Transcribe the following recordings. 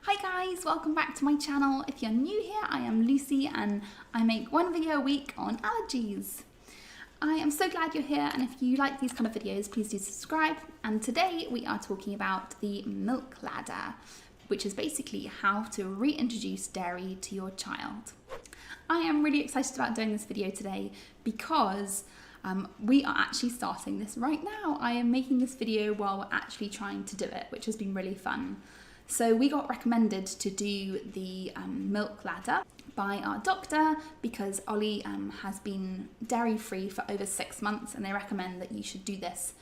Hi guys, welcome back to my channel. If you're new here, I am Lucy and I make one video a week on allergies. I am so glad you're here, and if you like these kind of videos, please do subscribe. And today we are talking about the milk ladder, which is basically how to reintroduce dairy to your child. I am really excited about doing this video today because we are actually starting this right now. I am making this video while we're actually trying to do it, which has been really fun. So we got recommended to do the milk ladder by our doctor because Ollie has been dairy free for over 6 months, and they recommend that you should do this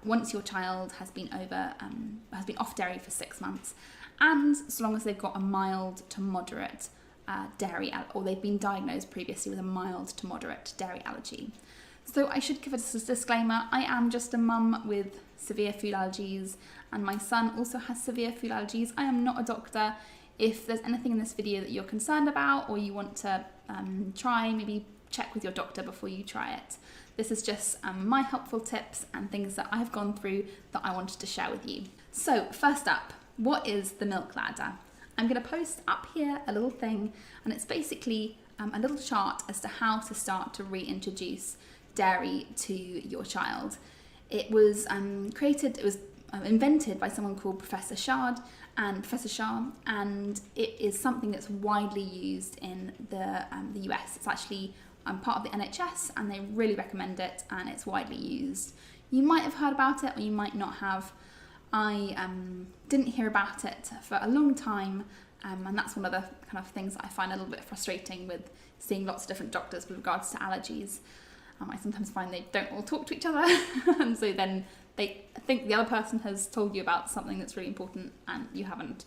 once your child has been off dairy for 6 months, and so long as they've got a mild to moderate dairy, or they've been diagnosed previously with a mild to moderate dairy allergy. So I should give a disclaimer, I am just a mum with severe food allergies, and my son also has severe food allergies. I am not a doctor. If there's anything in this video that you're concerned about or you want to try, maybe check with your doctor before you try it. This is just my helpful tips and things that I've gone through that I wanted to share with you. So first up, what is the milk ladder? I'm going to post up here a little thing, and it's basically a little chart as to how to start to reintroduce dairy to your child. It was invented by someone called Professor Shah, and it is something that's widely used in the US. It's actually part of the NHS, and they really recommend it, and it's widely used. You might have heard about it, or you might not have. I didn't hear about it for a long time, and that's one of the kind of things that I find a little bit frustrating with seeing lots of different doctors with regards to allergies. I sometimes find they don't all talk to each other, and so then they think the other person has told you about something that's really important and you haven't.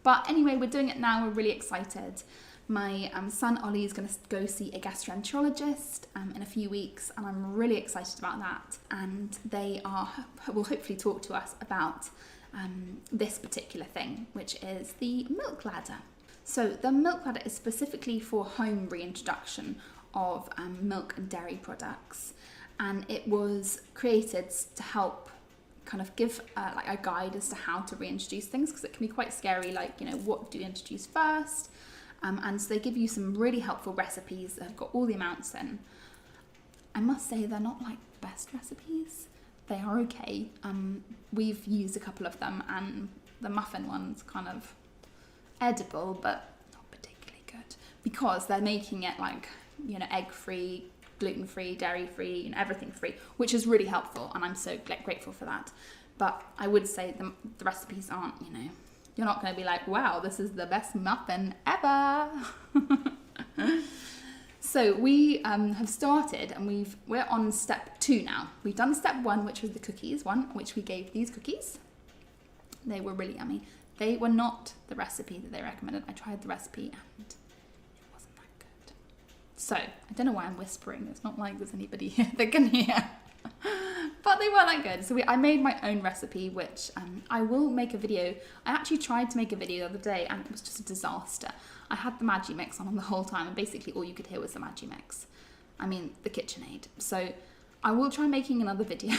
But anyway, we're doing it now. We're really excited. My son Ollie is going to go see a gastroenterologist in a few weeks, and I'm really excited about that. And they will hopefully talk to us about this particular thing, which is the milk ladder. So the milk ladder is specifically for home reintroduction of milk and dairy products, and it was created to help kind of give like a guide as to how to reintroduce things, because it can be quite scary, like, you know, what do you introduce first, and so they give you some really helpful recipes that have got all the amounts in. I must say they're not like the best recipes. They are okay. We've used a couple of them, and the muffin one's kind of edible but not particularly good, because they're making it like, you know, egg-free, gluten-free, dairy-free, you know, everything-free, which is really helpful, and I'm so grateful for that. But I would say the recipes aren't, you know, you're not going to be like, wow, this is the best muffin ever. So we have started, and we're on step 2 now. We've done step 1, which was the cookies one, which we gave these cookies. They were really yummy. They were not the recipe that they recommended. I tried the recipe and so, I don't know why I'm whispering. It's not like there's anybody here that can hear. But they weren't that good. So I made my own recipe, which I will make a video. I actually tried to make a video the other day, and it was just a disaster. I had the Maggi mix on the whole time, and basically all you could hear was the Maggi mix. I mean, the KitchenAid. So I will try making another video.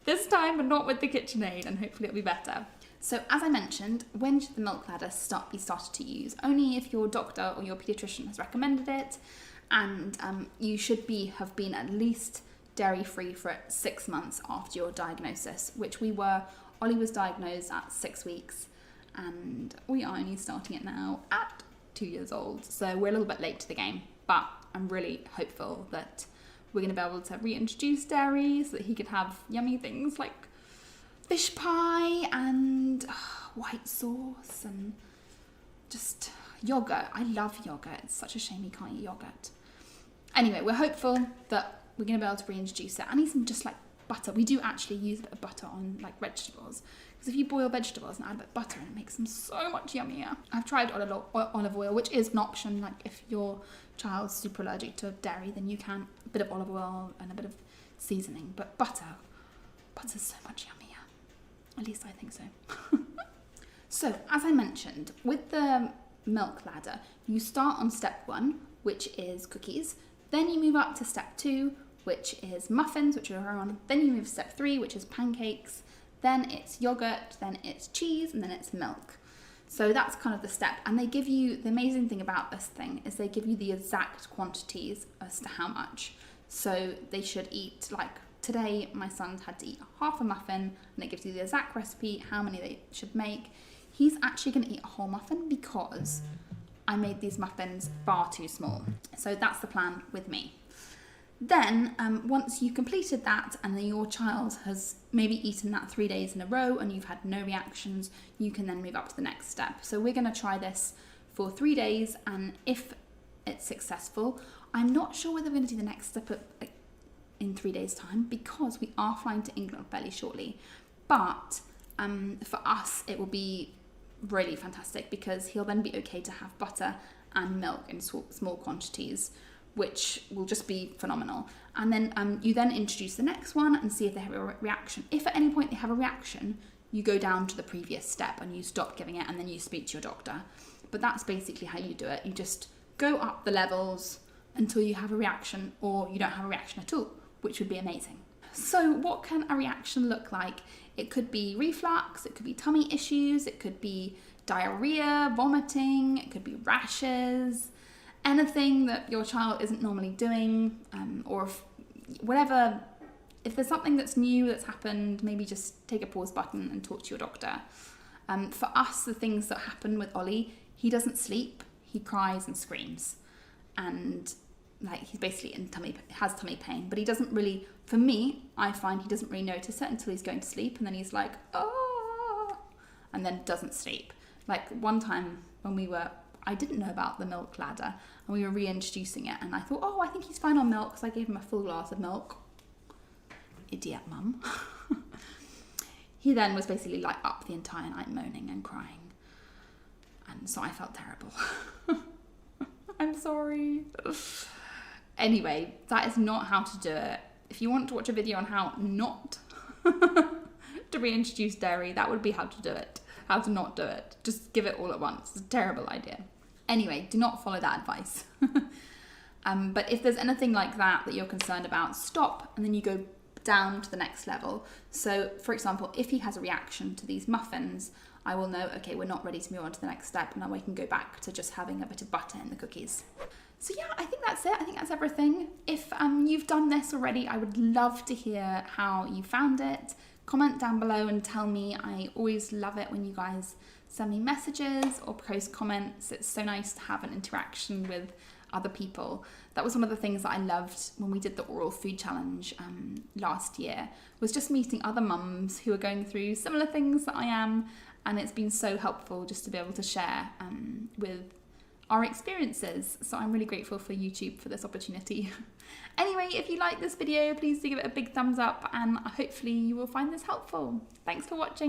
This time, but not with the KitchenAid, and hopefully it'll be better. So as I mentioned, when should the milk ladder be started to use? Only if your doctor or your paediatrician has recommended it, and you should have been at least dairy-free for 6 months after your diagnosis, which we were. Ollie was diagnosed at 6 weeks, and we are only starting it now at 2 years old. So we're a little bit late to the game, but I'm really hopeful that we're going to be able to reintroduce dairy so that he could have yummy things like fish pie and white sauce and just yogurt. I love yogurt. It's such a shame he can't eat yogurt. Anyway, we're hopeful that we're going to be able to reintroduce it. I need some just like butter. We do actually use a bit of butter on like vegetables, because if you boil vegetables and add a bit of butter, it makes them so much yummier. I've tried olive oil, which is an option. Like if your child's super allergic to dairy, then you can a bit of olive oil and a bit of seasoning. But butter's so much yummier. At least I think so. So, as I mentioned, with the milk ladder, you start on step 1, which is cookies. Then you move up to step 2, which is muffins, which are on. Then you move to step 3, which is pancakes. Then it's yogurt, then it's cheese, and then it's milk. So that's kind of the step. And they give you, the amazing thing about this thing is they give you the exact quantities as to how much. So they should eat, like today my son's had to eat half a muffin, and it gives you the exact recipe, how many they should make. He's actually going to eat a whole muffin because I made these muffins far too small. So that's the plan with me. Then once you've completed that and then your child has maybe eaten that 3 days in a row and you've had no reactions, you can then move up to the next step. So we're going to try this for 3 days, and if it's successful, I'm not sure whether we're going to do the next step in 3 days' time, because we are flying to England fairly shortly. But for us, it will be really fantastic because he'll then be okay to have butter and milk in small quantities, which will just be phenomenal. And then you then introduce the next one and see if they have a reaction. If at any point they have a reaction, you go down to the previous step and you stop giving it, and then you speak to your doctor. But that's basically how you do it. You just go up the levels until you have a reaction, or you don't have a reaction at all, which would be amazing. So what can a reaction look like? It could be reflux, it could be tummy issues, it could be diarrhea, vomiting, it could be rashes, anything that your child isn't normally doing, or if there's something that's new that's happened, maybe just take a pause button and talk to your doctor. For us, the things that happen with Ollie, he doesn't sleep, he cries and screams, and like he's basically has tummy pain, but he doesn't really, for me, I find he doesn't really notice it until he's going to sleep, and then he's like, oh, and then doesn't sleep. Like one time when I didn't know about the milk ladder, and we were reintroducing it, and I thought, oh, I think he's fine on milk, so I gave him a full glass of milk. Idiot mum. He then was basically like up the entire night moaning and crying, and so I felt terrible. I'm sorry. Anyway, that is not how to do it. If you want to watch a video on how not to reintroduce dairy, that would be how to do it. How to not do it. Just give it all at once. It's a terrible idea. Anyway, do not follow that advice. But if there's anything like that you're concerned about, stop, and then you go down to the next level. So, for example, if he has a reaction to these muffins, I will know, okay, we're not ready to move on to the next step, and now we can go back to just having a bit of butter in the cookies. So yeah, I think that's it. I think that's everything. If you've done this already, I would love to hear how you found it. Comment down below and tell me. I always love it when you guys send me messages or post comments. It's so nice to have an interaction with other people. That was one of the things that I loved when we did the oral food challenge last year, was just meeting other mums who are going through similar things that I am, and it's been so helpful just to be able to share with our experiences. So I'm really grateful for YouTube for this opportunity. Anyway, if you like this video, please do give it a big thumbs up, and hopefully you will find this helpful. Thanks for watching.